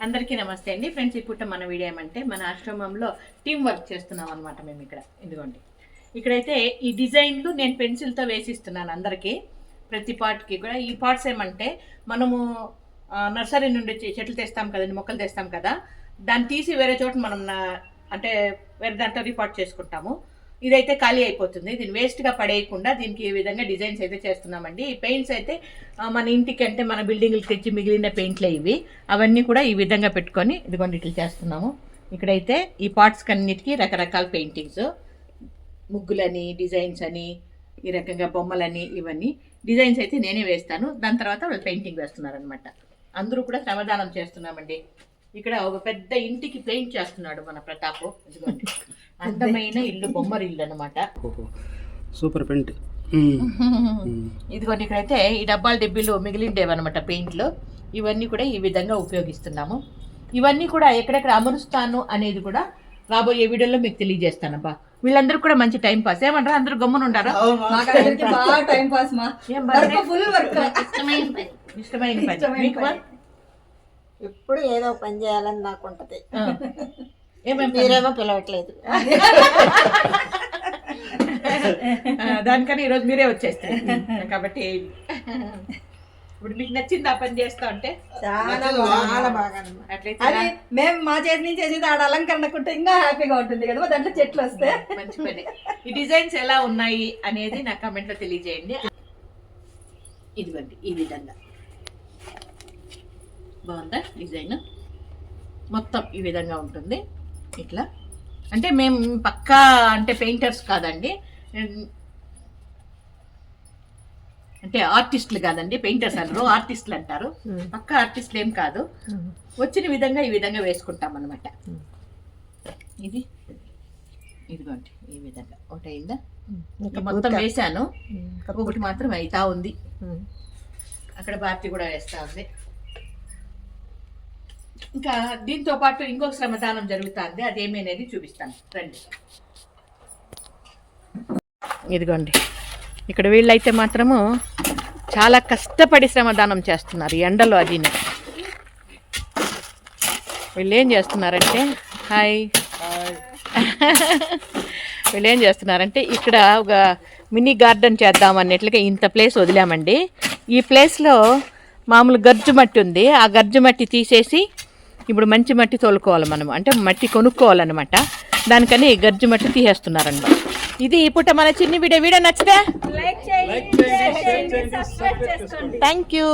అందరికీ నమస్తే అండి ఫ్రెండ్స్. ఇప్పుడు మన వీడియో ఏమంటే మన ఆశ్రమంలో టీం వర్క్ చేస్తున్నాం అనమాట. మేము ఇక్కడ ఇదిగోండి, ఇక్కడైతే ఈ డిజైన్లు నేను పెన్సిల్తో వేసిస్తున్నాను అందరికీ. ప్రతి పార్ట్కి కూడా ఈ పార్ట్స్ ఏమంటే మనము నర్సరీ నుండి చెట్లు తెస్తాం కదండి, మొక్కలు తెస్తాం కదా, దాన్ని తీసి వేరే చోట మనం అంటే వేరే దాంట్లో రిపార్ట్ చేసుకుంటాము. ఇదైతే ఖాళీ అయిపోతుంది, దీన్ని వేస్ట్గా పడేయకుండా దీనికి ఈ విధంగా డిజైన్స్ అయితే చేస్తున్నామండి. ఈ పెయింట్స్ అయితే మన ఇంటికి అంటే మన బిల్డింగ్కి తెచ్చి మిగిలిన పెయింట్లే ఇవి. అవన్నీ కూడా ఈ విధంగా పెట్టుకొని ఇదిగోండి ఇట్లా చేస్తున్నాము. ఇక్కడైతే ఈ పార్ట్స్కి అన్నిటికీ రకరకాల పెయింటింగ్స్, ముగ్గులని, డిజైన్స్ అని, ఈ రకంగా బొమ్మలని, ఇవన్నీ డిజైన్స్ అయితే నేనే వేస్తాను. దాని తర్వాత వాళ్ళు పెయింటింగ్ వేస్తున్నారనమాట. అందరూ కూడా శ్రమదానం చేస్తున్నామండి. ఇక్కడ ఒక పెద్ద ఇంటికి పెయింట్ చేస్తున్నాడు మన ప్రతాప్. ఇదిగోండి అందమైన ఇల్లు, బొమ్మరి ఇల్లు అనమాట. Super paint. ఇదిగోండి ఇక్కడైతే ఈ డబ్బాలు మిగిలిండేవన్నమాట పెయింట్లు. ఇవన్నీ కూడా ఈ విధంగా ఉపయోగిస్తున్నాము. ఇవన్నీ కూడా ఎక్కడెక్కడ అమరుస్తాను అనేది కూడా రాబోయే వీడియోలో మీకు తెలియజేస్తానబ్బా. వీళ్ళందరూ కూడా మంచి టైం పాస్. ఏమంటారు, అందరూ గమ్మున ఉంటారు. ఇష్టమైన పని మీకు ఇప్పుడు ఏదో పని చేయాలని నాకు ఉంటది. మీరేమో పిలవట్లేదు. దానికని ఈరోజు మీరే వచ్చేస్తారు కాబట్టి ఇప్పుడు మీకు నచ్చింది ఆ పని చేస్తా ఉంటే చాలా బాగా. అట్లయితే మేము మా చేతి నుంచి చేసేది ఆడ అలంకరణకుంటే ఇంకా హ్యాపీగా ఉంటుంది కదా, దాంట్లో చెట్లు వస్తే మంచి పని. ఈ డిజైన్స్ ఎలా ఉన్నాయి అనేది నా కామెంట్ లో తెలియజేయండి. ఇదిగోండి ఈ విధంగా బాగుందా డిజైన్, మొత్తం ఈ విధంగా ఉంటుంది. ఇట్లా అంటే మేము పక్కా అంటే పెయింటర్స్ కాదండి, అంటే ఆర్టిస్టులు కాదండి. పెయింటర్స్ అనరు, ఆర్టిస్టులు అంటారు. పక్కా ఆర్టిస్టులు ఏం కాదు. వచ్చిన విధంగా ఈ విధంగా వేసుకుంటాం అనమాట. ఇది ఇదిగోండి ఈ విధంగా ఒకటి అయిందా, మొత్తం వేసాను, ఒకటి మాత్రం అవుతా ఉంది. అక్కడ భారతి కూడా వేస్తా ఉంది. ఇంకా దీంతో పాటు ఇంకొక శ్రమదానం జరుగుతుంది, అదేమి అనేది చూపిస్తాను రండి. ఇదిగోండి ఇక్కడ వీళ్ళైతే మాత్రము చాలా కష్టపడి శ్రమదానం చేస్తున్నారు ఎండలో. అది వీళ్ళు ఏం చేస్తున్నారంటే వీళ్ళు ఏం చేస్తున్నారంటే ఇక్కడ ఒక మినీ గార్డెన్ చేద్దాం అన్నట్లుగా ఇంత ప్లేస్ వదిలామండి. ఈ ప్లేస్లో మామూలు గర్జు మట్టి ఉంది, ఆ గర్జు మట్టి తీసేసి ఇప్పుడు మంచి మట్టి తోలుకోవాలి మనం, అంటే మట్టి కొనుక్కోవాలన్నమాట. దానికని గర్జు మట్టి తీసేస్తున్నారన్నమాట. ఇది ఇప్పుడు మన చిన్న వీడియో నచ్చితే లైక్ చేయండి, షేర్ చేయండి, సబ్స్క్రైబ్ చేసుకోండి. Thank you.